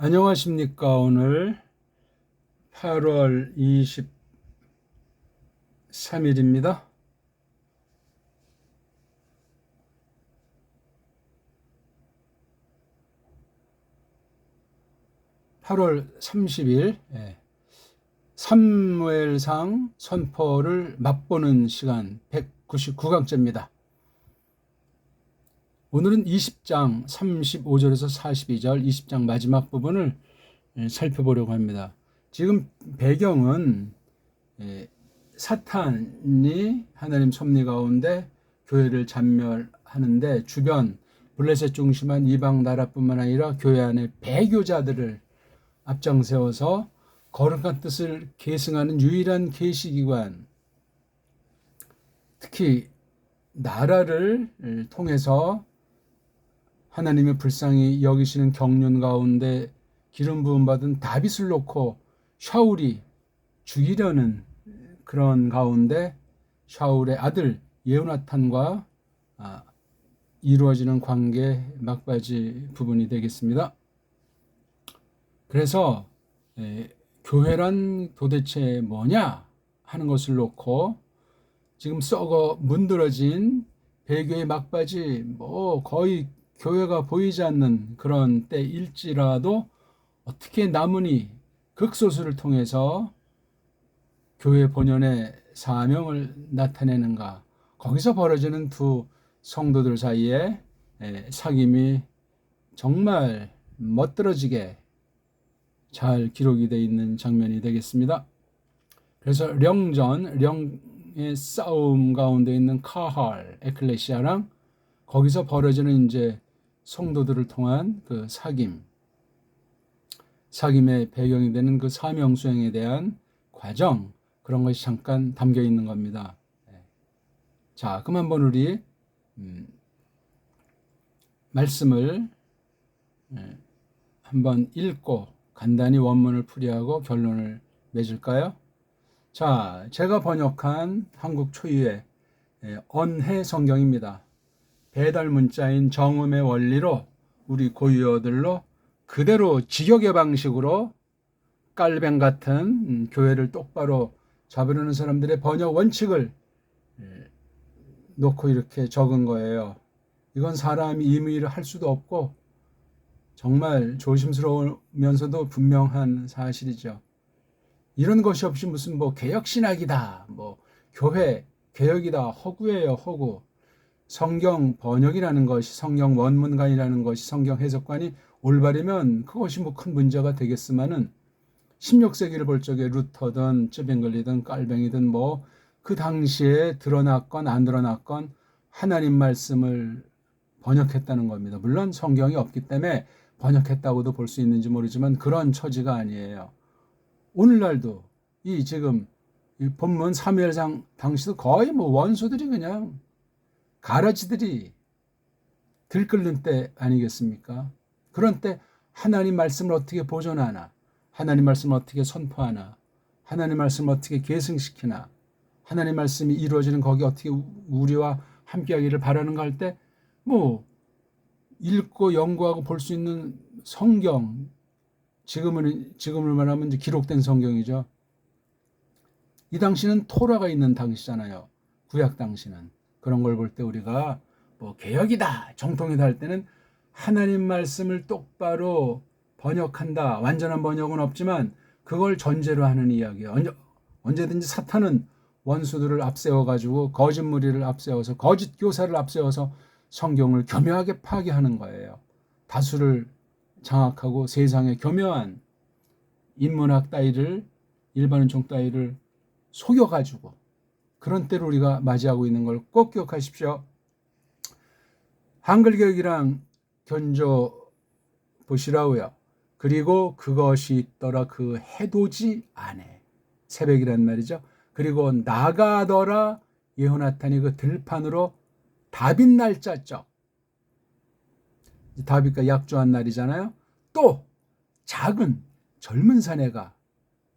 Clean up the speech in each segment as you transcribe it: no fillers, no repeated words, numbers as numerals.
안녕하십니까. 오늘 8월 23일입니다. (8월 30일) 사무엘상 선포를 맛보는 시간 199강째입니다. 오늘은 20장 35절에서 42절 20장 마지막 부분을 살펴보려고 합니다. 지금 배경은 사탄이 하나님 섭리 가운데 교회를 잔멸하는데 주변 블레셋 중심한 이방 나라뿐만 아니라 교회 안에 배교자들을 앞장세워서 거룩한 뜻을 계승하는 유일한 계시기관, 특히 나라를 통해서 하나님의 불쌍히 여기시는 경륜 가운데 기름 부음 받은 다윗을 놓고 샤울이 죽이려는 그런 가운데 샤울의 아들 예호나탄과 이루어지는 관계 막바지 부분이 되겠습니다. 그래서 교회란 도대체 뭐냐 하는 것을 놓고 지금 썩어 문드러진 배교의 막바지 거의 교회가 보이지 않는 그런 때일지라도 어떻게 남으니 극소수를 통해서 교회 본연의 사명을 나타내는가, 거기서 벌어지는 두 성도들 사이에 사귐이 정말 멋들어지게 잘 기록이 되어 있는 장면이 되겠습니다. 그래서 령의 싸움 가운데 있는 카할 에클레시아랑 거기서 벌어지는 이제 성도들을 통한 그 사귐의 배경이 되는 그 사명 수행에 대한 과정, 그런 것이 잠깐 담겨 있는 겁니다. 자, 그럼 한번 우리 말씀을 한번 읽고 간단히 원문을 풀이하고 결론을 맺을까요? 자, 제가 번역한 한국 초유의 언해 성경입니다. 배달 문자인 정음의 원리로 우리 고유어들로 그대로 직역의 방식으로 깔뱅 같은 교회를 똑바로 잡으려는 사람들의 번역 원칙을 놓고 이렇게 적은 거예요. 이건 사람이 임의를 할 수도 없고 정말 조심스러우면서도 분명한 사실이죠. 이런 것이 없이 무슨 개혁신학이다, 교회 개혁이다, 허구예요, 허구. 성경 번역이라는 것이, 성경 원문관이라는 것이, 성경 해석관이 올바르면 그것이 큰 문제가 되겠지만은 16세기를 볼 적에 루터든 쯔빙글리든 깔뱅이든 그 당시에 드러났건 안 드러났건 하나님 말씀을 번역했다는 겁니다. 물론 성경이 없기 때문에 번역했다고도 볼 수 있는지 모르지만 그런 처지가 아니에요. 오늘날도 지금 이 본문 사무엘상 당시도 거의 원수들이 그냥 가라지들이 들끓는 때 아니겠습니까? 그런 때 하나님 말씀을 어떻게 보존하나, 하나님 말씀을 어떻게 선포하나, 하나님 말씀을 어떻게 계승시키나, 하나님 말씀이 이루어지는 거기 어떻게 우리와 함께하기를 바라는가 할 때 읽고 연구하고 볼 수 있는 성경, 지금을 말하면 이제 기록된 성경이죠. 이 당시는 토라가 있는 당시잖아요. 구약 당시는. 그런 걸 볼 때 우리가 개혁이다, 정통이다 할 때는 하나님 말씀을 똑바로 번역한다. 완전한 번역은 없지만 그걸 전제로 하는 이야기예요. 언제든지 사탄은 원수들을 앞세워가지고 거짓 무리를 앞세워서 거짓 교사를 앞세워서 성경을 교묘하게 파괴하는 거예요. 다수를 장악하고 세상의 교묘한 인문학 따위를, 일반인종 따위를 속여가지고 그런 때를 우리가 맞이하고 있는 걸 꼭 기억하십시오. 한글개혁이랑 견조 보시라고요. 그리고 그것이 있더라 그 해돋이 안에, 새벽이란 말이죠. 그리고 나가더라 예호나탄이 그 들판으로 다빗 날짜적, 다빗과 약조한 날이잖아요. 또 작은 젊은 사내가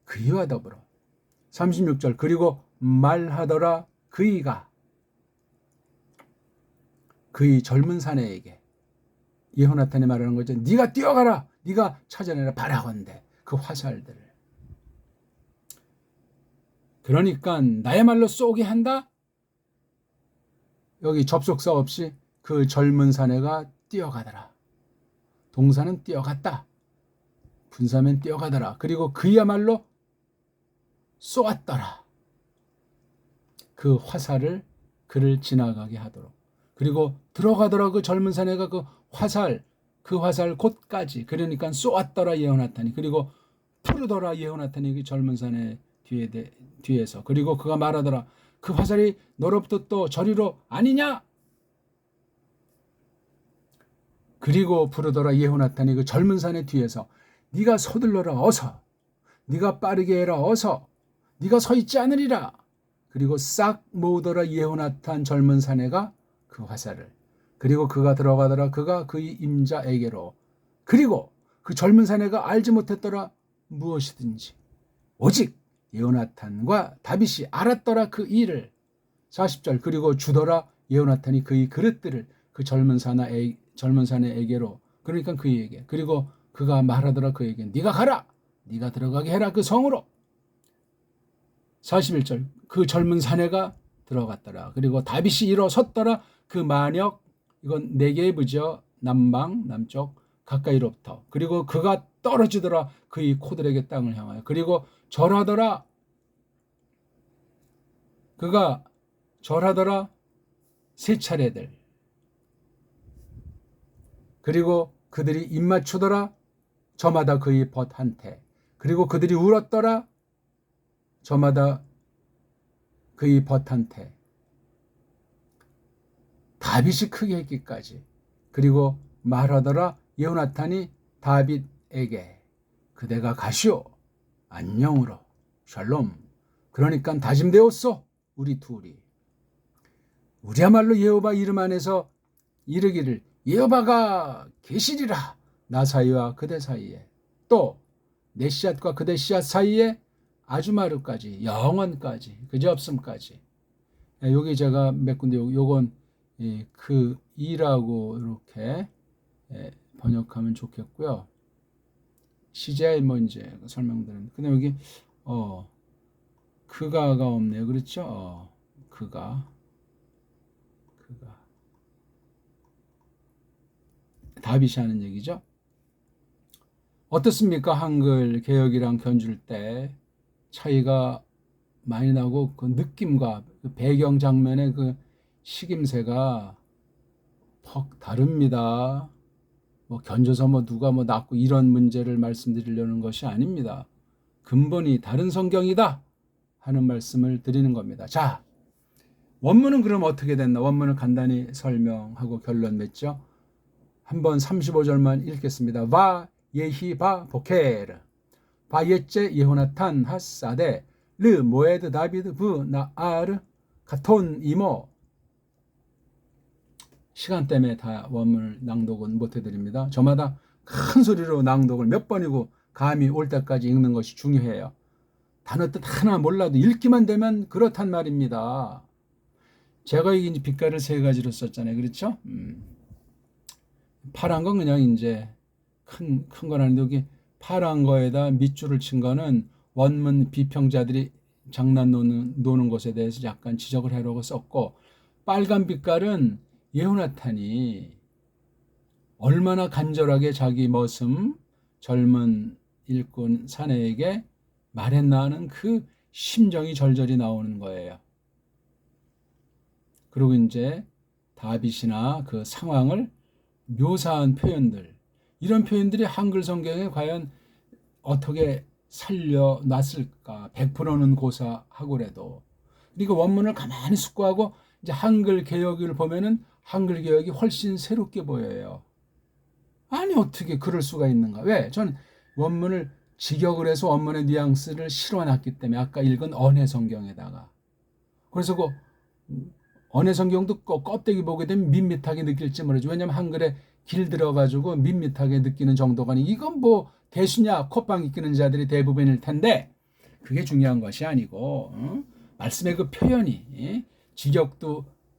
그이와 더불어 36절 그리고 말하더라 그이가, 그이 젊은 사내에게 예호나탄이 말하는 거죠. 네가 뛰어가라, 네가 찾아내라 바라건대 그 화살들을. 그러니까 나야말로 쏘게 한다. 여기 접속사 없이 그 젊은 사내가 뛰어가더라. 동사는 뛰어갔다. 분사면 뛰어가더라. 그리고 그야말로 쏘았더라. 그 화살을 그를 지나가게 하도록. 그리고 들어가더라. 그 젊은 사내가 그 화살 곧까지. 그러니까 쏘았더라 예호나탄이. 그리고 푸르더라 예호나탄이 그 젊은 사내 뒤에서. 그리고 그가 말하더라. 그 화살이 너로부터 또 저리로 아니냐? 그리고 부르더라 예호나탄이 그 젊은 사내 뒤에서. 네가 서둘러라 어서. 네가 빠르게 해라 어서. 네가 서 있지 않으리라. 그리고 싹 모으더라 예호나탄 젊은 사내가 그 화살을. 그리고 그가 들어가더라 그가 그의 임자에게로. 그리고 그 젊은 사내가 알지 못했더라 무엇이든지. 오직 예호나탄과 다윗이 알았더라 그 일을. 40절. 그리고 주더라 예호나탄이 그의 그릇들을 그 젊은 사내에게로. 그러니까 그에게. 그리고 그가 말하더라 그에게. 네가 가라. 네가 들어가게 해라 그 성으로. 41절. 그 젊은 사내가 들어갔더라. 그리고 다윗이 일어섰더라 그 만역. 이건 네게부죠. 남쪽 가까이로부터. 그리고 그가 떨어지더라 그의 코들에게 땅을 향하여. 그리고 절하더라. 그가 절하더라 세 차례들. 그리고 그들이 입맞추더라 저마다 그의 벗한테. 그리고 그들이 울었더라 저마다 그의 벗한테. 다윗이 크게 했기까지. 그리고 말하더라 예호나탄이 다윗에게. 그대가 가시오 안녕으로 샬롬. 그러니까 다짐되었소 우리 둘이. 우리야말로 여호와 이름 안에서 이르기를 여호와가 계시리라. 나 사이와 그대 사이에, 또 내 씨앗과 그대 씨앗 사이에 아주마르까지, 영원까지, 그지없음까지. 여기 제가 몇 군데 요건 그 이라고 이렇게 번역하면 좋겠고요. CGI 뭐 이제 설명드립니다. 근데 여기 그가가 없네요. 그렇죠? 그가 다윗이 하는 얘기죠. 어떻습니까? 한글 개역이랑 견줄 때 차이가 많이 나고 그 느낌과 그 배경 장면의 그 식임새가 퍽 다릅니다. 뭐 견줘서 뭐 누가 뭐 낫고 이런 문제를 말씀드리려는 것이 아닙니다. 근본이 다른 성경이다 하는 말씀을 드리는 겁니다. 자, 원문은 그럼 어떻게 됐나? 원문을 간단히 설명하고 결론 맺죠. 한번 35절만 읽겠습니다. 바 예히 바 보케르 바 예제 예호나탄 하사데 르 모에드 다비드 부 나아르 가톤 이모. 시간 때문에 다 원문을 낭독은 못 해드립니다. 저마다 큰 소리로 낭독을 몇 번이고 감이 올 때까지 읽는 것이 중요해요. 단어 뜻 하나 몰라도 읽기만 되면 그렇단 말입니다. 제가 이제 빛깔을 세 가지로 썼잖아요. 그렇죠? 파란 건 그냥 이제 큰 건 아닌데, 여기 파란 거에다 밑줄을 친 거는 원문 비평자들이 장난 노는 것에 대해서 약간 지적을 하려고 썼고, 빨간 빛깔은 예호나탄이 얼마나 간절하게 자기 머슴 젊은 일꾼 사내에게 말했나 하는 그 심정이 절절히 나오는 거예요. 그리고 이제 다윗이나 그 상황을 묘사한 표현들, 이런 표현들이 한글 성경에 과연 어떻게 살려놨을까? 100%는 고사하고라도. 그러니까 원문을 가만히 숙고하고 이제 한글 개역을 보면은 한글 개역이 훨씬 새롭게 보여요. 아니 어떻게 그럴 수가 있는가? 왜? 저는 원문을 직역을 해서 원문의 뉘앙스를 실어놨기 때문에. 아까 읽은 언해 성경에다가. 그래서 그 언해 성경도 껍데기 보게 되면 밋밋하게 느낄지 모르죠. 왜냐면 한글에 길들어가지고 밋밋하게 느끼는 정도가 아니, 이건 뭐 대수냐 콧방귀 끼는 자들이 대부분일 텐데, 그게 중요한 것이 아니고 말씀의 그 표현이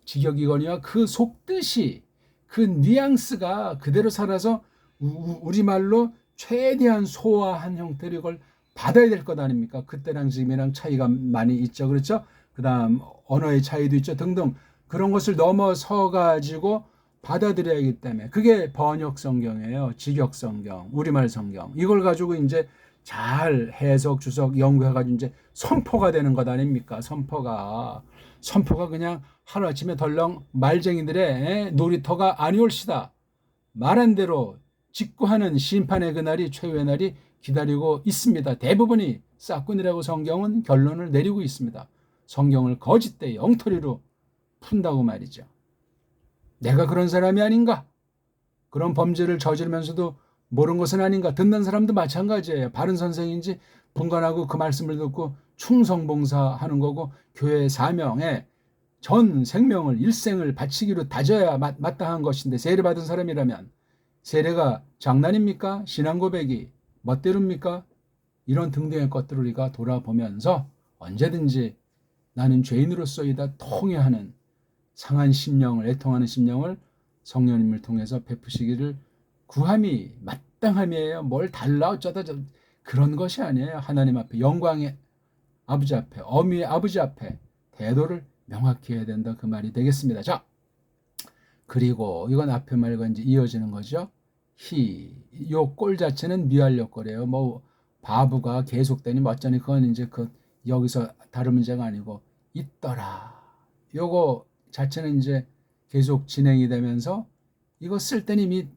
직역이거니와 그 속뜻이, 그 뉘앙스가 그대로 살아서 우리말로 최대한 소화한 형태로 이걸 받아야 될 것 아닙니까? 그때랑 지금이랑 차이가 많이 있죠. 그렇죠? 그 다음 언어의 차이도 있죠. 등등 그런 것을 넘어서 가지고 받아들여야 하기 때문에 그게 번역 성경이에요. 직역 성경, 우리말 성경. 이걸 가지고 이제 잘 해석, 주석, 연구해가지고 이제 선포가 되는 것 아닙니까? 선포가 그냥 하루아침에 덜렁 말쟁이들의 놀이터가 아니올시다. 말한 대로 직구하는 심판의 그날이 최후의 날이 기다리고 있습니다. 대부분이 싹군이라고 성경은 결론을 내리고 있습니다. 성경을 거짓되이 엉터리로 푼다고 말이죠. 내가 그런 사람이 아닌가? 그런 범죄를 저지르면서도 모르는 것은 아닌가? 듣는 사람도 마찬가지예요. 바른 선생인지 분간하고 그 말씀을 듣고 충성봉사하는 거고 교회의 사명에 전 생명을 일생을 바치기로 다져야 마땅한 것인데 세례받은 사람이라면 세례가 장난입니까? 신앙 고백이 멋대로입니까? 이런 등등의 것들을 우리가 돌아보면서 언제든지 나는 죄인으로서이다 통회하는 상한 심령을 애통하는 심령을 성령님을 통해서 베푸시기를 구함이 마땅함이에요. 뭘 달라 어쩌다 그런 것이 아니에요. 하나님 앞에 영광의 아버지 앞에 어미의 아버지 앞에 태도를 명확히 해야 된다 그 말이 되겠습니다. 자, 그리고 이건 앞에 말과 이제 이어지는 거죠. 요 꼴 자체는 미완료 꼴이에요. 뭐 바보가 계속되니 어쩌니 그건 이제 그 여기서 다른 문제가 아니고 있더라. 요거 자체는 이제 계속 진행이 되면서 이거 쓸 때는 이미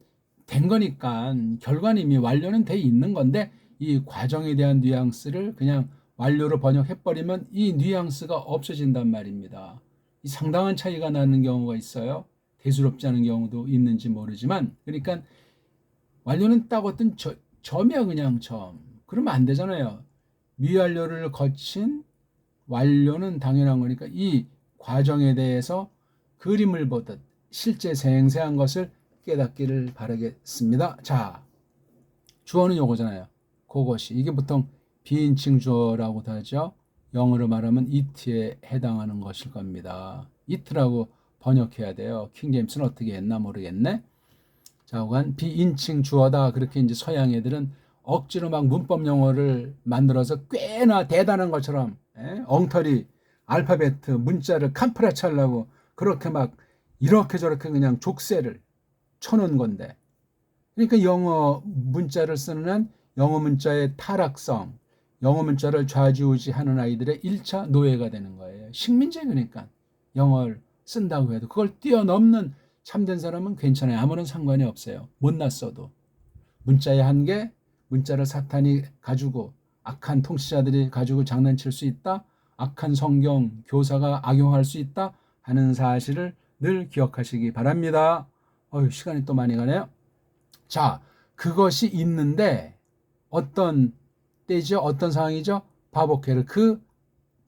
된 거니까 결과는 이미 완료는 돼 있는 건데 이 과정에 대한 뉘앙스를 그냥 완료로 번역해버리면 이 뉘앙스가 없어진단 말입니다. 이 상당한 차이가 나는 경우가 있어요. 대수롭지 않은 경우도 있는지 모르지만 그러니까 완료는 딱 어떤 점이야 그냥 점. 그러면 안 되잖아요. 미완료를 거친 완료는 당연한 거니까 이 과정에 대해서 그림을 보듯 실제 생생한 것을 깨닫기를 바라겠습니다. 자, 주어는 요거잖아요. 그것이 이게 보통 비인칭 주어라고도 하죠. 영어로 말하면 it에 해당하는 것일 겁니다. it라고 번역해야 돼요. 킹제임스는 어떻게 했나 모르겠네. 자, 그간 비인칭 주어다 그렇게 이제 서양 애들은 억지로 막 문법 용어를 만들어서 꽤나 대단한 것처럼 엉터리 알파베트 문자를 캄프라치 하려고 그렇게 막 이렇게 저렇게 그냥 족쇄를 쳐놓은 건데 그러니까 영어 문자를 쓰는 한 영어 문자의 타락성 영어 문자를 좌지우지하는 아이들의 1차 노예가 되는 거예요. 식민지 그러니까 영어를 쓴다고 해도 그걸 뛰어넘는 참된 사람은 괜찮아요. 아무런 상관이 없어요. 못났어도. 문자의 한계, 문자를 사탄이 가지고 악한 통치자들이 가지고 장난칠 수 있다. 악한 성경 교사가 악용할 수 있다 하는 사실을 늘 기억하시기 바랍니다. 시간이 또 많이 가네요. 자, 그것이 있는데 어떤 때죠? 어떤 상황이죠? 바보케르. 그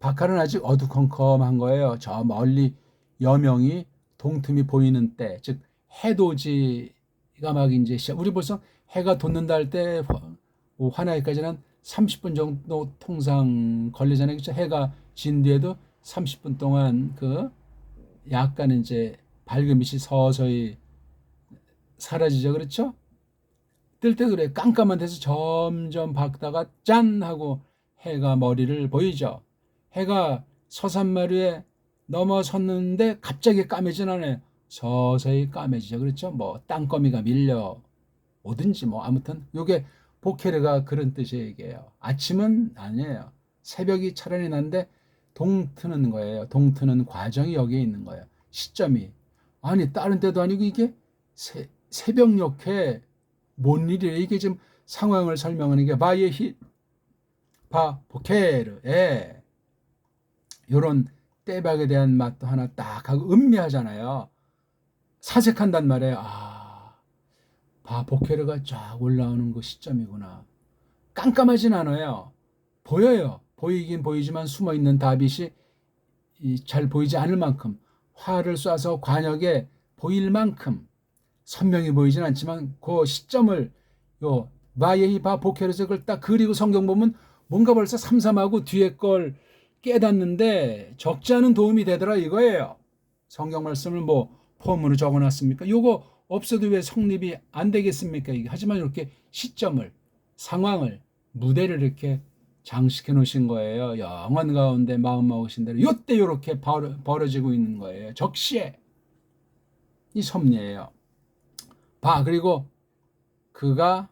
바칼은 아직 어두컴컴한 거예요. 저 멀리 여명이 동틈이 보이는 때, 즉 해돋이가 막 이제 우리 벌써 해가 돋는다 할 때 화나기까지는 30분 정도 통상 걸리잖아요. 그렇죠? 해가 진 뒤에도 30분 동안 그 약간 이제 밝은 빛이 서서히 사라지죠. 그렇죠? 뜰 때 그래. 깜깜한 데서 점점 밝다가 짠 하고 해가 머리를 보이죠. 해가 서산마루에 넘어섰는데 갑자기 까매진 않아요. 서서히 까매지죠. 그렇죠? 뭐 땅거미가 밀려 오든지 뭐 아무튼 요게 보케르가 그런 뜻의 얘기예요. 아침은 아니에요. 새벽이 차라리 난데 동트는 거예요. 동트는 과정이 여기에 있는 거예요. 시점이. 아니 다른 때도 아니고 이게 새벽녘에 뭔 일이에요? 이게 지금 상황을 설명하는 게 바예히 바보케르 요런 때박에 대한 맛도 하나 딱 하고 음미하잖아요. 사색한단 말이에요. 바보케르가 쫙 올라오는 그 시점이구나. 깜깜하진 않아요. 보여요. 보이긴 보이지만 숨어있는 다빗이 잘 보이지 않을 만큼 활을 쏴서 관역에 보일 만큼 선명히 보이진 않지만 그 시점을 요 바예히 바보케르에서 그걸 딱 그리고 성경 보면 뭔가 벌써 삼삼하고 뒤에 걸 깨닫는데 적지 않은 도움이 되더라 이거예요. 성경 말씀을 뭐 폼으로 적어놨습니까? 요거 없어도 왜 성립이 안 되겠습니까? 이게 하지만 이렇게 시점을 상황을, 무대를 이렇게 장식해 놓으신 거예요. 영원 가운데 마음 먹으신 대로 요때 요렇게 벌어지고 있는 거예요. 적시에 이 섭리예요. 봐, 그리고 그가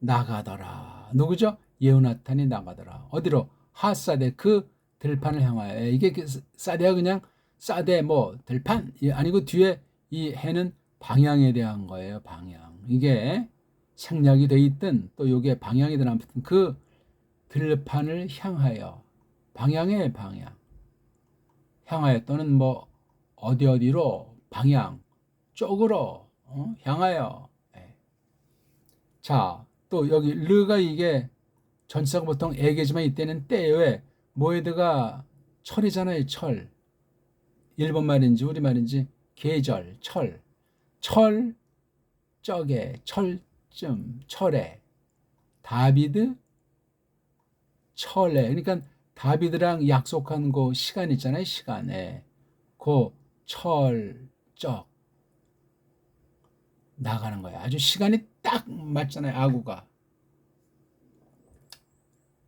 나가더라. 누구죠? 예호나탄이 나가더라. 어디로? 핫사대, 그 들판을 향하여. 이게 사대가 그냥 사대 뭐 들판 아니고 뒤에 이 해는 방향에 대한 거예요. 방향. 이게 생략이 돼 있든 또 요게 방향이든 아무튼 그 들판을 향하여, 방향의 방향, 향하여 또는 뭐 어디로, 방향 쪽으로 향하여. 자, 또 여기 르가 이게 전치사가 보통 애게지만 이때는 때에 모에드가 철이잖아요. 철. 일본 말인지 우리 말인지 계절, 철. 철 적에, 철쯤, 철에. 다비드 철에. 그러니까 다비드랑 약속한 그 시간 있잖아요. 시간에. 그 철적 나가는 거야. 아주 시간이 딱 맞잖아요. 아구가.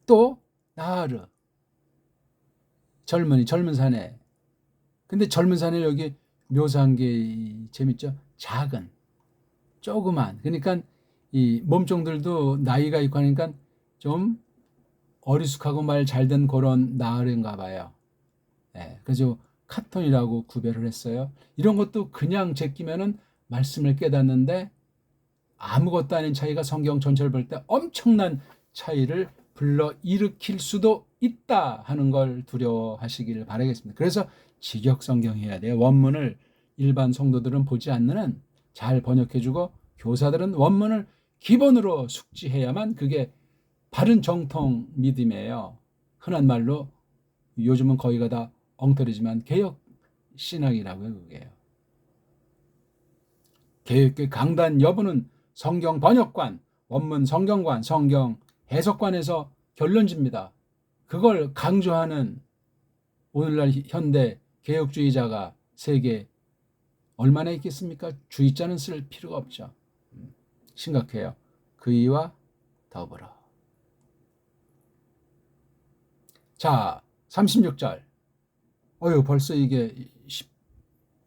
또 나하르 젊은 사내. 근데 젊은 사내 여기 묘사한 게 재밌죠. 작은, 조그만. 그러니까 이 몸종들도 나이가 있고 하니까 좀 어리숙하고 말 잘된 그런 나으른가 봐요. 네, 그래서 카톤이라고 구별을 했어요. 이런 것도 그냥 제끼면은 말씀을 깨닫는데 아무것도 아닌 차이가 성경 전체를 볼 때 엄청난 차이를 불러 일으킬 수도 있다 하는 걸 두려워하시기를 바라겠습니다. 그래서 직역 성경해야 돼요. 원문을 일반 성도들은 보지 않는 한 잘 번역해주고 교사들은 원문을 기본으로 숙지해야만 그게 바른 정통 믿음이에요. 흔한 말로 요즘은 거의가 다 엉터리지만 개혁 신학이라고요. 그게요. 개혁의 강단 여부는 성경 번역관, 원문 성경관, 성경 해석관에서 결론집니다. 그걸 강조하는 오늘날 현대 개혁주의자가 세계에 얼마나 있겠습니까? 주의자는 쓸 필요가 없죠. 심각해요. 그이와 더불어. 자, 36절. 벌써 이게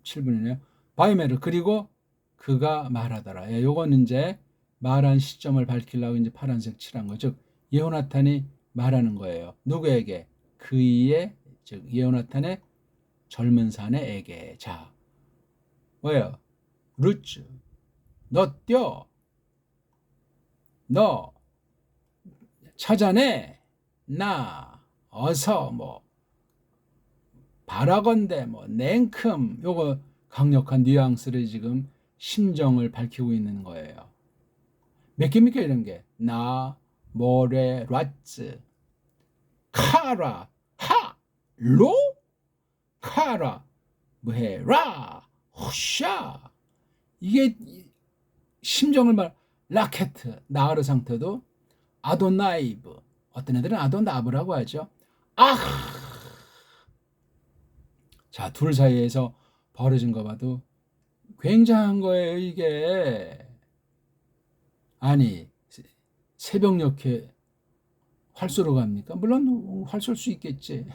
17분이네요. 바이메르, 그리고 그가 말하더라. 요건 이제 말한 시점을 밝히려고 이제 파란색 칠한 거. 즉, 예호나탄이 말하는 거예요. 누구에게? 그이의, 즉, 예호나탄의 젊은 사내에게. 자, 뭐예요? 루츠, 너 뛰어. 너 찾아내. 나 어서 뭐 바라건대 뭐 냉큼 요거 강력한 뉘앙스를 지금 심정을 밝히고 있는 거예요. 몇 개입니까 이런 게? 나, 모레, 라츠, 카라, 하, 로, 카라, 뭐해, 라, 후샤. 이게 심정을 라케트, 나으르 상태도 아도나이브. 어떤 애들은 아도나브라고 하죠. 아! 자, 둘 사이에서 벌어진 거 봐도 굉장한 거예요, 이게. 아니, 새벽녘에 활쏘러 갑니까? 물론 활 쏠 수 있겠지.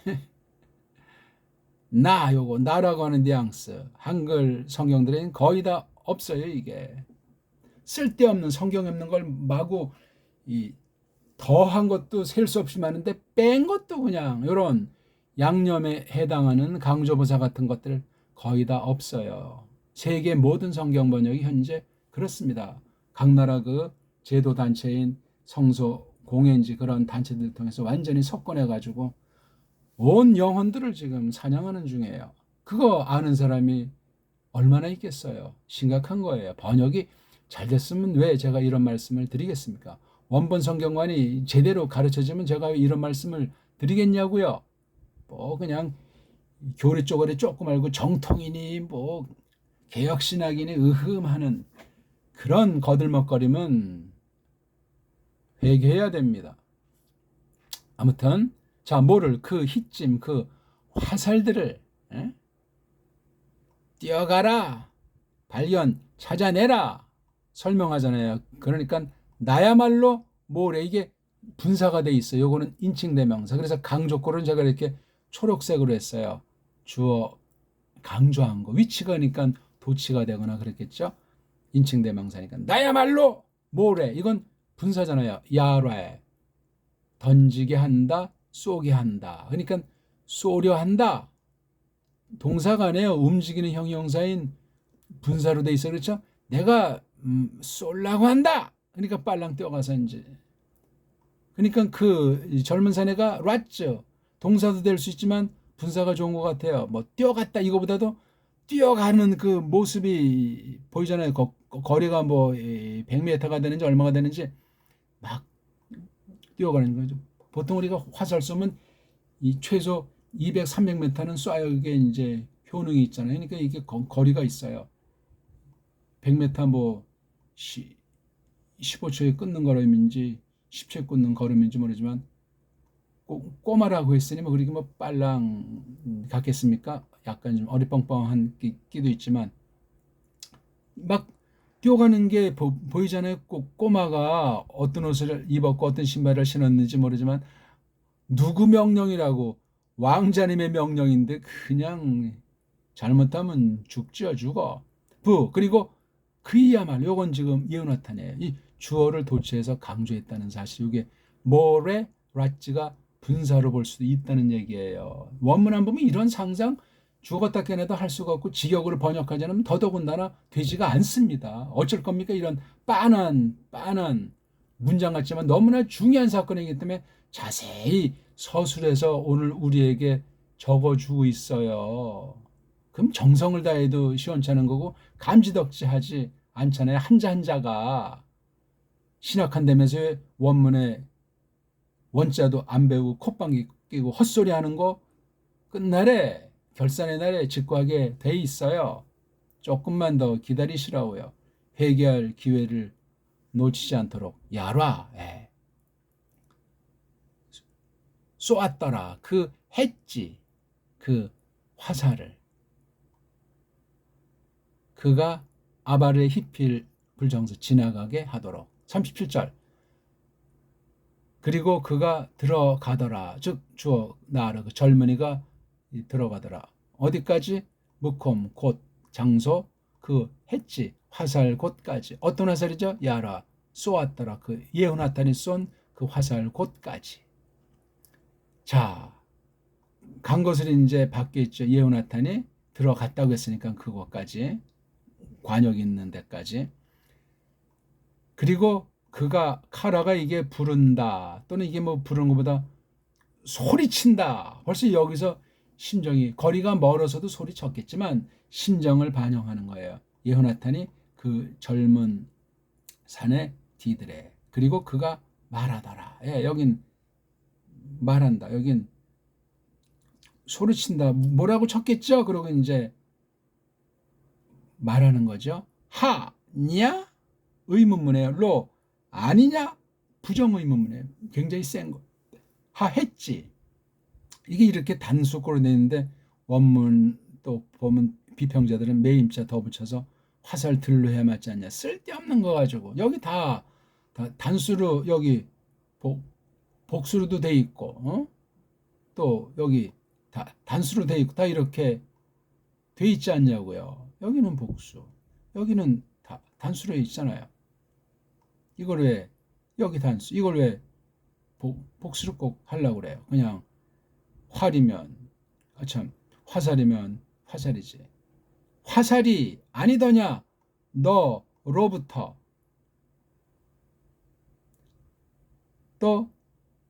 요거 나라고 하는 뉘앙스 한글 성경들에는 거의 다 없어요. 이게 쓸데없는 성경에 없는 걸 마구 이 더한 것도 셀 수 없이 많은데 뺀 것도 그냥 이런 양념에 해당하는 강조부사 같은 것들 거의 다 없어요. 세계 모든 성경 번역이 현재 그렇습니다. 각 나라 그 제도 단체인 성소 공회인지 그런 단체들 통해서 완전히 석권해 가지고 온 영혼들을 지금 사냥하는 중이에요. 그거 아는 사람이 얼마나 있겠어요. 심각한 거예요. 번역이 잘 됐으면 왜 제가 이런 말씀을 드리겠습니까? 원본 성경관이 제대로 가르쳐지면 제가 이런 말씀을 드리겠냐고요. 뭐 그냥 교리 쪼가리 조금 알고 정통이니 뭐 개혁신학이니 의흠하는 그런 거들먹거림은 회개해야 됩니다. 아무튼 자, 뭐를 그 희찜 그 화살들을 뛰어가라, 발견 찾아내라 설명하잖아요. 그러니까 나야말로 모래 이게 분사가 돼 있어요. 요거는 인칭 대명사. 그래서 강조골은 제가 이렇게 초록색으로 했어요. 주어 강조한 거. 위치가 그러니까 도치가 되거나 그랬겠죠. 인칭 대명사니까. 나야말로 모래. 이건 분사잖아요. 야래. 던지게 한다, 쏘게 한다. 그러니까 쏘려 한다. 동사가 아니에요. 움직이는 형용사인 분사로 돼 있어. 그렇죠? 내가 쏠라고 한다. 그러니까 빨랑 뛰어가서 이제. 그러니까 그 젊은 사내가 랐죠. 동사도 될 수 있지만 분사가 좋은 것 같아요. 뭐 뛰어갔다 이거보다도 뛰어가는 그 모습이 보이잖아요. 거리가 뭐 100m가 되는지 얼마가 되는지 막 뛰어가는 거죠. 보통 우리가 화살 쏘면 이 최소 200, 300m는 쏴야 이게 이제 효능이 있잖아요. 그러니까 이게 거리가 있어요. 100m 뭐 15초에 끊는 걸음인지 10초에 끊는 걸음인지 모르지만 꼬마라고 했으니 뭐 그렇게 뭐 빨랑 같겠습니까? 약간 좀 어리뻥뻥한 끼도 있지만 막 뛰어가는 게 보이잖아요. 꼬마가 어떤 옷을 입었고 어떤 신발을 신었는지 모르지만 누구 명령이라고 왕자님의 명령인데 그냥 잘못하면 죽죠. 죽어. 그리고 그야말로 요건 지금 예언나타네요. 이 주어를 도치해서 강조했다는 사실. 이게 모레 라츠가 분사로 볼 수도 있다는 얘기예요. 원문 안 보면 이런 상상 주어 갖다 꺼내도 할 수가 없고 직역으로 번역하지 않으면 더더군다나 되지가 않습니다. 어쩔 겁니까? 이런 빤한 문장 같지만 너무나 중요한 사건이기 때문에 자세히 서술해서 오늘 우리에게 적어주고 있어요. 그럼 정성을 다해도 시원찮은 거고 감지덕지하지 않잖아요. 한자 한자가 신학한다면서 원문에 원자도 안 배우고 콧방귀 끼고 헛소리 하는 거 끝날에 결산의 날에 직구하게 돼 있어요. 조금만 더 기다리시라고요. 회개할 기회를 놓치지 않도록. 야라. 쏘았더라. 그 했지. 그 화살을. 그가 아바르의 히필 불정서 지나가게 하도록. 37절. 그리고 그가 들어가더라. 즉 주어 나아라. 그 젊은이가 들어가더라. 어디까지? 무콤 곧 장소 그 했지. 화살 곳까지. 어떤 화살이죠? 야라. 쏘았더라. 그 예후나탄이 쏜 그 화살 곳까지. 자, 간 것을 이제 밖에 있죠. 예후나탄이 들어갔다고 했으니까 그것까지. 관역 있는 데까지. 그리고 그가 카라가 이게 부른다 또는 이게 뭐 부르는 것보다 소리친다. 벌써 여기서 심정이 거리가 멀어서도 소리쳤겠지만 심정을 반영하는 거예요. 예호나탄이 그 젊은 산에 뒤들에. 그리고 그가 말하더라. 여긴 말한다. 여긴 소리친다. 뭐라고 쳤겠죠? 그러고 이제 말하는 거죠. 하냐? 의문문이에요. 로 아니냐? 부정의문문이에요. 굉장히 센 거. 하했지. 이게 이렇게 단수고로 내는데 원문 또 보면 비평자들은 매임자 더 붙여서 화살 들로 해야 맞지 않냐. 쓸데없는 거 가지고 여기 다 단수로 여기 복수로도 돼 있고 또 여기 다 단수로 돼 있고 다 이렇게 돼 있지 않냐고요. 여기는 복수, 여기는 다 단수로 있잖아요. 이걸 왜 여기 단수, 이걸 왜 복수를 꼭 하려고 그래요. 그냥 활이면 참 화살이면 화살이지. 화살이 아니더냐 너로부터 또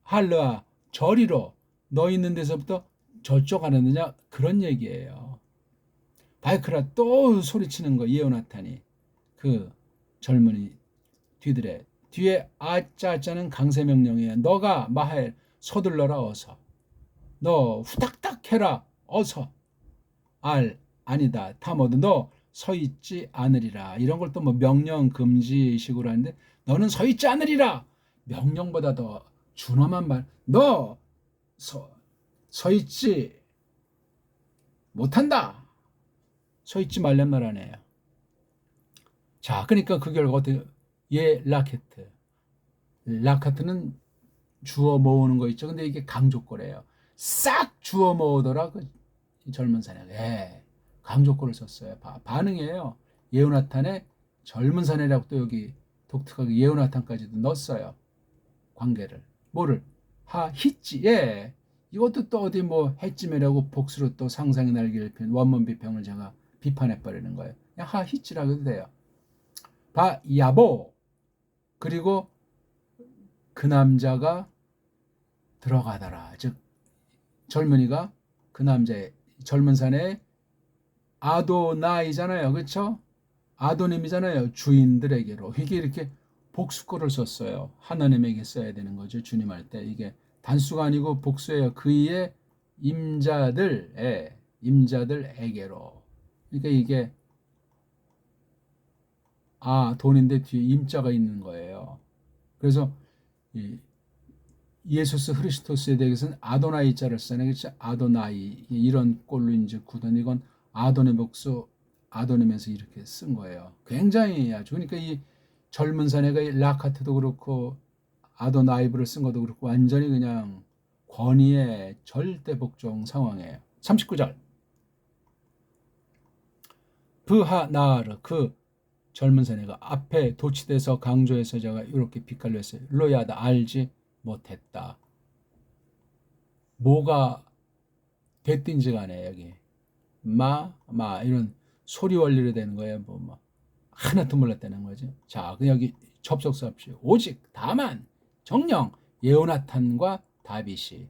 할르아 저리로 너 있는 데서부터 저쪽 가느냐 그런 얘기예요. 바이크라 또 소리치는 거 예호나탄이 그 젊은이 뒤들에 뒤에 아짜짜는 강세명령이에요. 너가 마헬 서둘러라 어서. 너 후닥닥 해라 어서. 알 아니다 타모드 너 서 있지 않으리라. 이런 걸 또 뭐 명령 금지식으로 하는데 너는 서 있지 않으리라. 명령보다 더 준엄한 말. 너 서 있지 못한다. 서 있지 말란 말 아니에요. 자, 그러니까 그 결과 어떻게 예 라케트 라카트는 주워 모으는 거 있죠. 근데 이게 강조거래요. 싹 주워 모으더라 그 젊은 사내가. 예, 강조거를 썼어요. 반응이에요. 예호나탄의 젊은 사내라고 또 여기 독특하게 예호나탄까지도 넣었어요. 관계를. 뭐를? 히치. 예. 이것도 또 어디 뭐 해찌매라고 복수로 또 상상의 날개를 핀 원문 비평을 제가 비판해버리는 거예요. 그냥 히치라고 해도 돼요. 야보. 그리고 그 남자가 들어가더라. 즉 젊은이가 그 남자의 젊은 사내의 아도나이잖아요. 그렇죠? 아도님이잖아요. 주인들에게로. 이게 이렇게 복수거를 썼어요. 하나님에게 써야 되는 거죠. 주님 할 때. 이게 단수가 아니고 복수예요. 그의 임자들에게로. 그러니까 이게 돈인데 뒤에 임자가 있는 거예요. 그래서 예수스 흐리스토스에 대해서는 아도나이 자를 쓰네. 그렇죠? 아도나이 이런 꼴로 이제 굳은 이건 아도의 복수 아도님에서 이렇게 쓴 거예요. 굉장히 아주 그러니까 이 젊은 사내가 라카트도 그렇고 아도나이브를 쓴 것도 그렇고 완전히 그냥 권위의 절대 복종 상황이에요. 39절 브하나르 그 젊은 사내가 앞에 도치돼서 강조해서 제가 이렇게 빛깔로 했어요. 로야다 알지 못했다. 뭐가 됐든지 간에 여기 마 이런 소리 원리로 되는 거예요. 뭐 하나도 몰랐다는 거죠. 자, 그 여기 접속사 없이 오직 다만 정령 예호나탄과 다윗이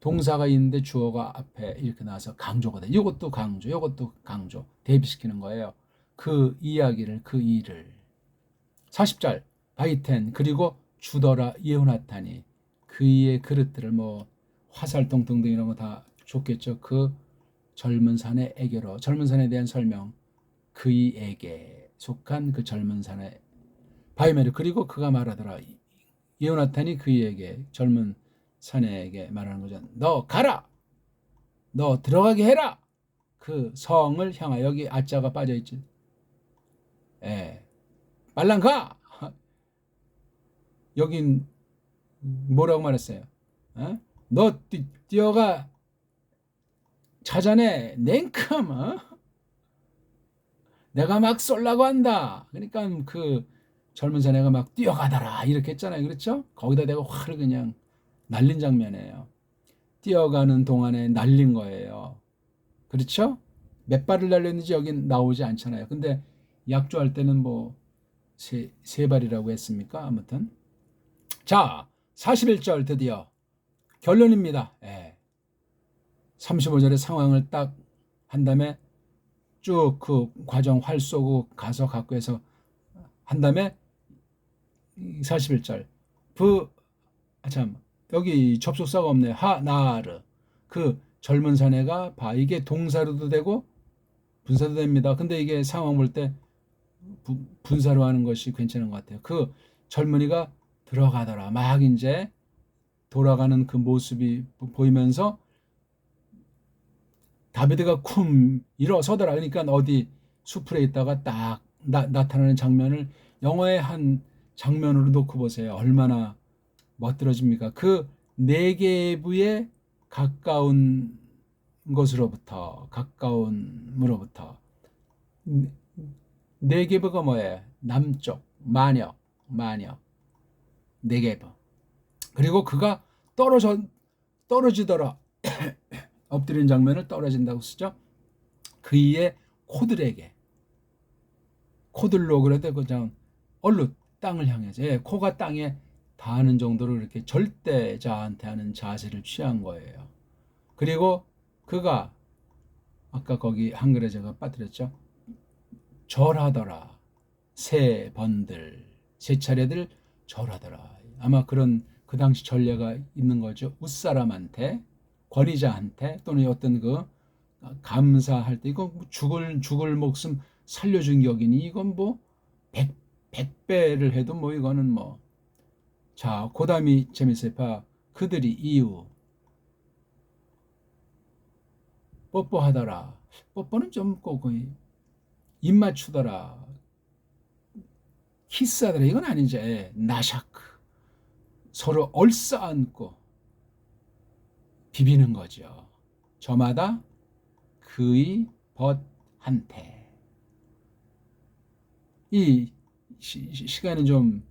동사가 있는데 주어가 앞에 이렇게 나와서 강조가 돼. 이것도 강조 대비시키는 거예요. 그 이야기를 그 일을 40절 바이텐 그리고 주더라 예호나탄이 그의 그릇들을 뭐 화살통 등등 이런 거 다 줬겠죠. 그 젊은 사내에게로 젊은 사내에 대한 설명 그이에게 속한 그 젊은 사내 바이메르 그리고 그가 말하더라 예호나탄이 그이에게 젊은 사내에게 말하는 거죠. 너 가라 너 들어가게 해라 그 성을 향하여 여기 아자가 빠져있지. 예, 빨랑 가 여긴 뭐라고 말했어요? 너 뛰어가 찾아내 냉큼 내가 막 쏠라고 한다. 그러니까 그 젊은 사내가 막 뛰어가더라 이렇게 했잖아요. 그렇죠? 거기다 내가 화를 그냥 날린 장면이에요. 뛰어가는 동안에 날린 거예요. 그렇죠? 몇 발을 날렸는지 여긴 나오지 않잖아요. 근데 약조할 때는 뭐 세 발이라고 했습니까? 아무튼 자 41절 드디어 결론입니다. 35절의 상황을 딱 한 다음에 쭉 그 과정 활 쏘고 가서 갖고 해서 한 다음에 41절 여기 접속사가 없네요. 하나르 그 젊은 사내가 이게 동사로도 되고 분사도 됩니다. 근데 이게 상황 볼 때 분사로 하는 것이 괜찮은 것 같아요. 그 젊은이가 들어가더라. 막 이제 돌아가는 그 모습이 보이면서 다비드가 쿵 일어서더라. 그러니까 어디 수풀에 있다가 딱 나타나는 장면을 영화의 한 장면으로 놓고 보세요. 얼마나 멋들어집니까? 그 네게부의 가까운 가까움으로부터 네게부가 뭐예요? 남쪽 만역 네게부 그리고 그가 떨어지더라. 엎드린 장면을 떨어진다고 쓰죠. 그의 코들로 그래도 그냥 얼루 땅을 향해서 코가 땅에 닿는 정도로 이렇게 절대자한테 하는 자세를 취한 거예요. 그리고 그가 아까 거기 한글에 제가 빠뜨렸죠. 절하더라. 세 차례들 절하더라. 아마 그런 그 당시 전례가 있는 거죠. 윗사람한테 권위자한테 또는 어떤 그 감사할 때 이거 죽을 목숨 살려준 격이니 이건 뭐 100배를 해도 뭐 이거는 뭐 자 고담이 재밌어요. 그들이 이유 뽀뽀하더라. 뽀뽀는 좀 거의 입 맞추더라. 키스하더라. 이건 아니지. 나샤크 서로 얼싸안고 비비는 거죠. 저마다 그의 벗한테. 이 시간이 좀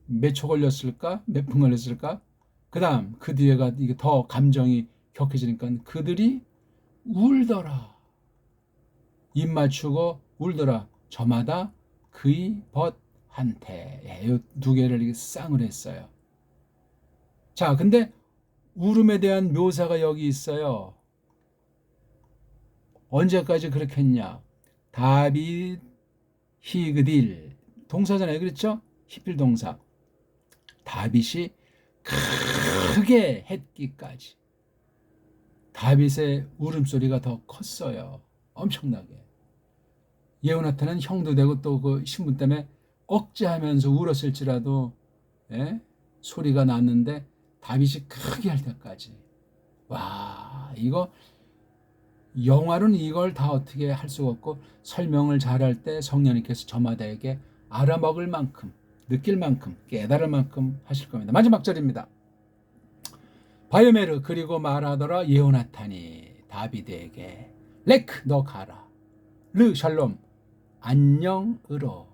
몇 초 걸렸을까? 몇 분 걸렸을까? 그 다음 그 뒤에가 이게 더 감정이 격해지니까 그들이 울더라. 입 맞추고 울더라. 저마다 그의 벗한테. 이 두 개를 이렇게 쌍을 했어요. 자, 근데 울음에 대한 묘사가 여기 있어요. 언제까지 그렇게 했냐? 다빗 히그딜 동사잖아요. 그렇죠? 히필 동사. 다빗이 크게 했기까지. 다빗의 울음소리가 더 컸어요. 엄청나게. 예호나탄은 형도 되고 또 그 신분 때문에 억제하면서 울었을지라도 소리가 났는데 다빗이 크게 할 때까지. 와, 이거 영화로는 이걸 다 어떻게 할 수가 없고 설명을 잘할 때 성령님께서 저마다에게 알아먹을 만큼, 느낄 만큼, 깨달을 만큼 하실 겁니다. 마지막 절입니다. 바요메르 그리고 말하더라. 예호나탄이 다비드에게 레크 너 가라. 르 샬롬 안녕으로.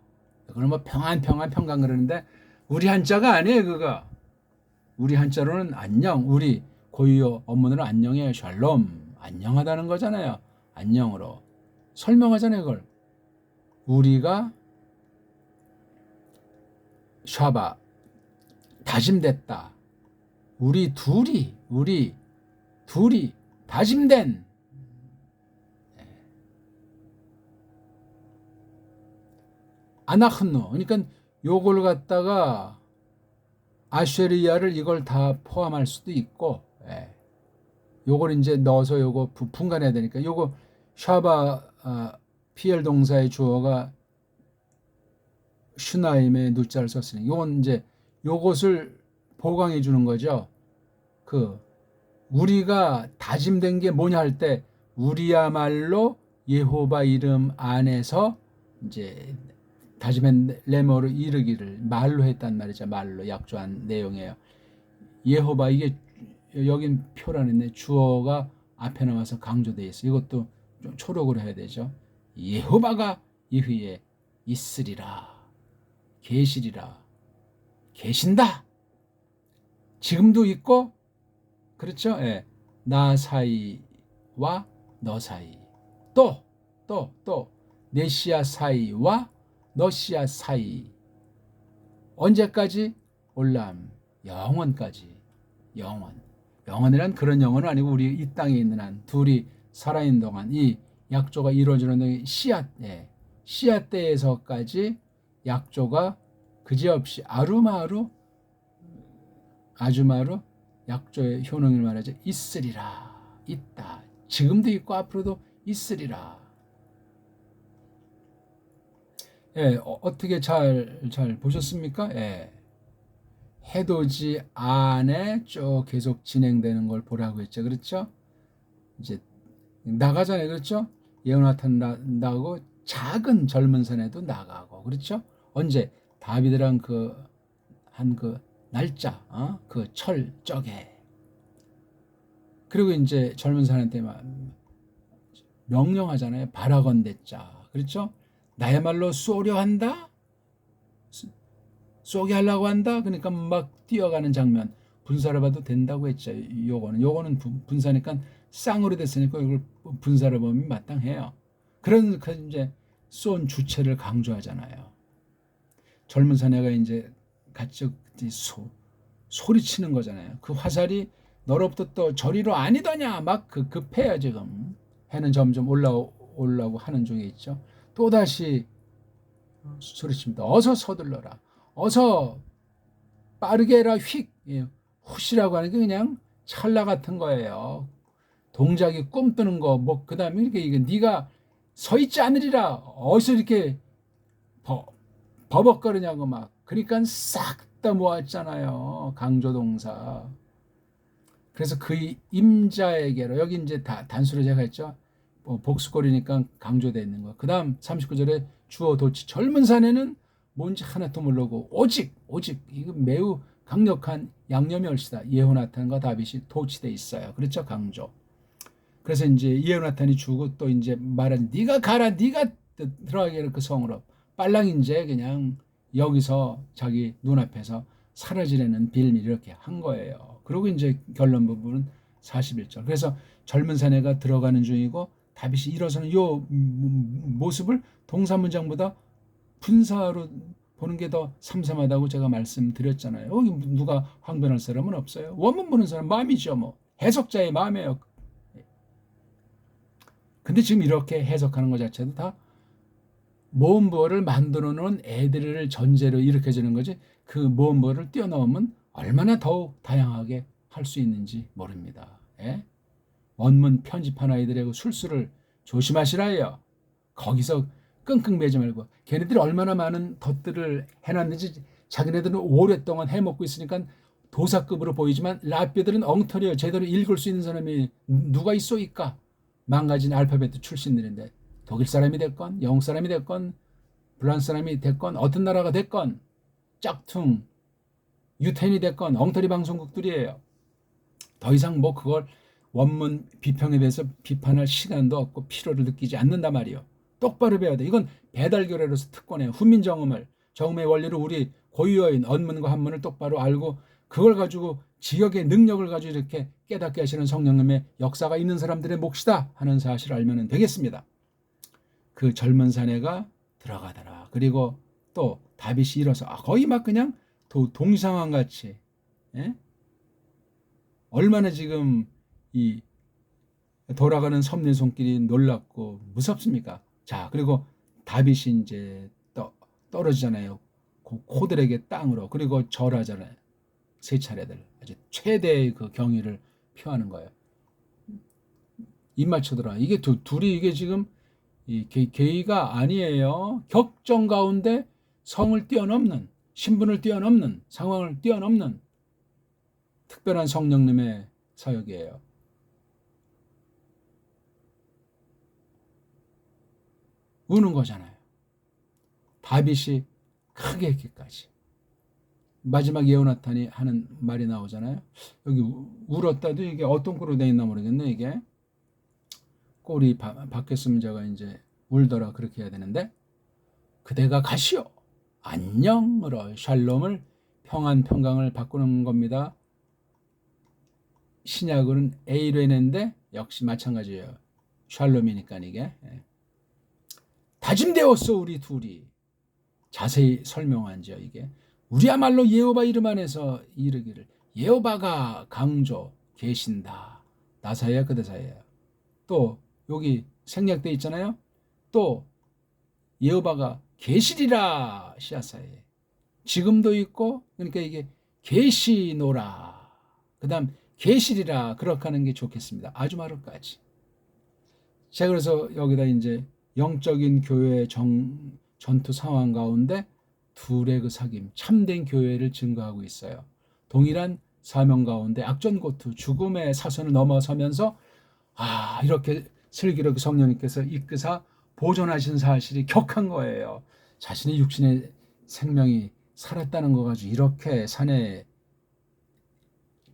그건 뭐 평안 그러는데 우리 한자가 아니에요. 그거 우리 한자로는 안녕, 우리 고유어 업문으로 안녕이에요. 샬롬 안녕하다는 거잖아요. 안녕으로 설명하잖아요. 그걸 우리가 샤바 다짐됐다. 우리 둘이 다짐된 아나흐노. 그러니까 요걸 갖다가 아쉐리아를 이걸 다 포함할 수도 있고, 요걸 이제 넣어서 요거 분간해야 되니까 요거 샤바 PL 동사의 주어가 슈나임의 누자를 썼으니 요건 이제 요것을 보강해 주는 거죠. 그 우리가 다짐된 게 뭐냐 할 때 우리야말로 예호바 이름 안에서 이제 다짐한 레모로 이르기를 말로 했단 말이죠. 말로 약조한 내용이에요. 예호바 이게 여긴 표라는데 주어가 앞에 나와서 강조되어 있어요. 이것도 좀 초록으로 해야 되죠. 예호바가 이후에 있으리라. 계시리라. 계신다. 지금도 있고 그렇죠? 예. 나 사이와 너 사이 또 네시아 사이와 너시아 사이 언제까지? 올람 영원까지. 영원이란 그런 영혼은 아니고 우리 이 땅에 있는 한 둘이 살아있는 동안 이 약조가 이루어지는 씨앗 때에서까지 약조가 그지없이 아주마루 약조의 효능을 말하죠. 있으리라. 있다. 지금도 있고 앞으로도 있으리라. 어떻게 잘 보셨습니까? 해돋이 안에 쭉 계속 진행되는 걸 보라고 했죠. 그렇죠? 이제 나가잖아요. 그렇죠? 예호나탄 나가고 작은 젊은 사내도 나가고 그렇죠? 언제? 다비드랑 그 날짜, 그 철적에. 그리고 이제 젊은 사람한테 명령하잖아요. 바라건대자. 그렇죠? 나야말로 쏘려 한다? 쏘게 하려고 한다? 그러니까 막 뛰어가는 장면. 분사를 봐도 된다고 했죠. 요거는 분사니까 쌍으로 됐으니까 이걸 분사를 보면 마땅해요. 그러니까 이제 쏜 주체를 강조하잖아요. 젊은 사내가 이제 같이 소리치는 거잖아요. 그 화살이 너로부터 또 저리로 아니더냐 막 급해요. 지금 해는 점점 올라오고 하는 중에 있죠. 또다시 소리칩니다. 어서 서둘러라. 어서 빠르게 해라. 훗이라고 하는 게 그냥 찰나 같은 거예요. 동작이 꿈뜨는 거 그 다음에 이게 네가 서 있지 않으리라. 어디서 이렇게 버벅거리냐고 막. 그러니까 싹 다 모았잖아요. 강조동사. 그래서 그의 임자에게로 여기 이제 단수로 제가 했죠. 복수거리니까 강조되어 있는 거. 그 다음 39절에 주어 도치 젊은 사내는 뭔지 하나도 모르고 오직 이거 매우 강력한 양념이 얼씨다. 예호나탄과 다윗이 도취돼 있어요. 그렇죠? 강조. 그래서 이제 예호나탄이 죽고 또 이제 말은 네가 가라, 네가 들어가게 그 성으로. 빨랑 이제 그냥 여기서 자기 눈앞에서 사라지려는 빌미 이렇게 한 거예요. 그리고 이제 결론 부분은 41절. 그래서 젊은 사내가 들어가는 중이고 다윗이 일어서는 요 모습을 동사문장보다 분사로 보는 게 더 삼삼하다고 제가 말씀드렸잖아요. 누가 항변할 사람은 없어요. 원문 보는 사람 마음이죠. 뭐 해석자의 마음이에요. 근데 지금 이렇게 해석하는 것 자체도 다 모음보어를 만들어 놓은 애들을 전제로 일으켜지는 거지, 그 모음보어를 뛰어넘으면 얼마나 더욱 다양하게 할 수 있는지 모릅니다. 예? 원문 편집한 아이들의 술수를 조심하시라요. 거기서 끙끙 매지 말고, 걔네들이 얼마나 많은 덧들을 해놨는지 자기네들은 오랫동안 해먹고 있으니까 도사급으로 보이지만 라삐들은 엉터리요. 제대로 읽을 수 있는 사람이 누가 있소이까? 망가진 알파벳 출신들인데 독일 사람이 됐건 영국 사람이 됐건 프랑스 사람이 됐건 어떤 나라가 됐건 짝퉁 유태인이 됐건 엉터리 방송국들이에요. 더 이상 뭐 그걸 원문 비평에 대해서 비판할 시간도 없고 필요를 느끼지 않는단 말이에요. 똑바로 배워야 돼. 이건 배달교례로서 특권이에요. 훈민정음을, 정음의 원리를 우리 고유어인 언문과 한문을 똑바로 알고 그걸 가지고 지역의 능력을 가지고 이렇게 깨닫게 하시는 성령님의 역사가 있는 사람들의 몫이다 하는 사실을 알면 되겠습니다. 그 젊은 사내가 들어가더라. 그리고 또 다윗이 일어서 거의 막 그냥 동상왕같이, 예? 얼마나 지금 이 돌아가는 섭리 손길이 놀랍고 무섭습니까? 자, 그리고 다윗이 이제 떨어지잖아요. 코들에게 땅으로. 그리고 절하잖아요. 세 차례들. 아주 최대의 그 경의를 표하는 거예요. 입 맞추더라. 이게 둘이 이게 지금 계의가 아니에요. 격정 가운데 성을 뛰어넘는, 신분을 뛰어넘는, 상황을 뛰어넘는 특별한 성령님의 사역이에요. 우는 거잖아요. 다윗이 크게 했기까지. 마지막 예호나탄이 하는 말이 나오잖아요. 여기 울었다도 이게 어떤 꼴로 돼 있나 모르겠네. 이게 꼴이 바뀌었으면 제가 이제 울더라 그렇게 해야 되는데, 그대가 가시오 안녕으로 샬롬을 평안 평강을 바꾸는 겁니다. 신약은 에이레인데 역시 마찬가지예요. 샬롬이니까 이게. 다짐되었어 우리 둘이. 자세히 설명한지요. 이게 우리야말로 여호와 이름 안에서 이르기를 여호와가 강조 계신다. 나사야 그대사예요. 또 여기 생략돼 있잖아요. 또 여호와가 계시리라 시아사에 지금도 있고, 그러니까 이게 계시노라, 그 다음 계시리라, 그렇게 하는 게 좋겠습니다. 아주 마루까지. 제가 그래서 여기다 이제 영적인 교회의 전투 상황 가운데 둘의 그 사귐, 참된 교회를 증거하고 있어요. 동일한 사명 가운데 악전고투, 죽음의 사선을 넘어서면서 이렇게 슬기롭게 성령님께서 이끄사 보존하신 사실이 격한 거예요. 자신의 육신의 생명이 살았다는 거 가지고 이렇게 사내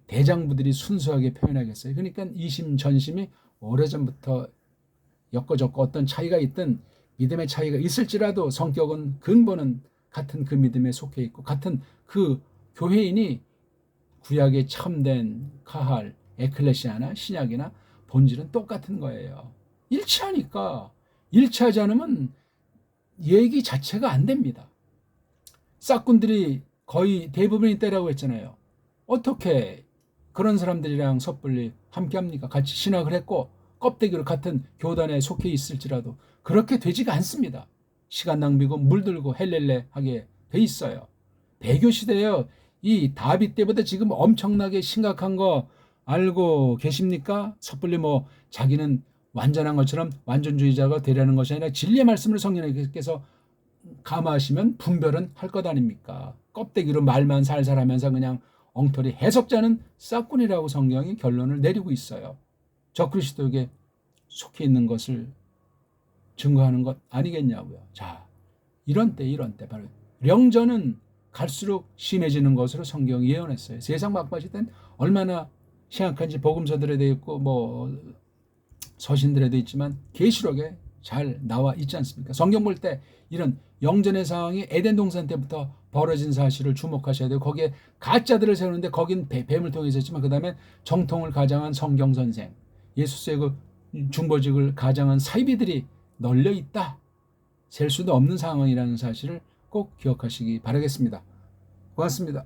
대장부들이 순수하게 표현하겠어요. 그러니까 이심전심이 오래전부터 엮어졌고 어떤 차이가 있든 믿음의 차이가 있을지라도 성격은 근본은 같은 그 믿음에 속해 있고 같은 그 교회인이 구약의 참된 카할, 에클레시아나 신약이나 본질은 똑같은 거예요. 일치하니까. 일치하지 않으면 얘기 자체가 안 됩니다. 싹군들이 거의 대부분이 때라고 했잖아요. 어떻게 그런 사람들이랑 섣불리 함께합니까? 같이 신학을 했고 껍데기로 같은 교단에 속해 있을지라도 그렇게 되지가 않습니다. 시간 낭비고 물들고 헬렐레하게 돼 있어요. 배교 시대에요. 이 다윗 때보다 지금 엄청나게 심각한 거 알고 계십니까? 섣불리 뭐 자기는 완전한 것처럼 완전주의자가 되려는 것이 아니라 진리의 말씀을 성령님께서 감화하시면 분별은 할 것 아닙니까? 껍데기로 말만 살살하면서 그냥 엉터리 해석자는 싹군이라고 성경이 결론을 내리고 있어요. 적그리스도에게 속해 있는 것을 증거하는 것 아니겠냐고요. 자, 이런 때 바로 령전은 갈수록 심해지는 것으로 성경이 예언했어요. 세상 막바지 땐 얼마나 심각한지 복음서들에 되어 있고 뭐 서신들에도 있지만 계시록에 잘 나와 있지 않습니까? 성경 볼 때 이런 영전의 상황이 에덴 동산 때부터 벌어진 사실을 주목하셔야 돼요. 거기에 가짜들을 세우는데 거긴 뱀을 통해서 했지만 그 다음에 정통을 가장한 성경 선생, 예수의 그 중보직을 가장한 사이비들이 널려 있다. 셀 수도 없는 상황이라는 사실을 꼭 기억하시기 바라겠습니다. 고맙습니다.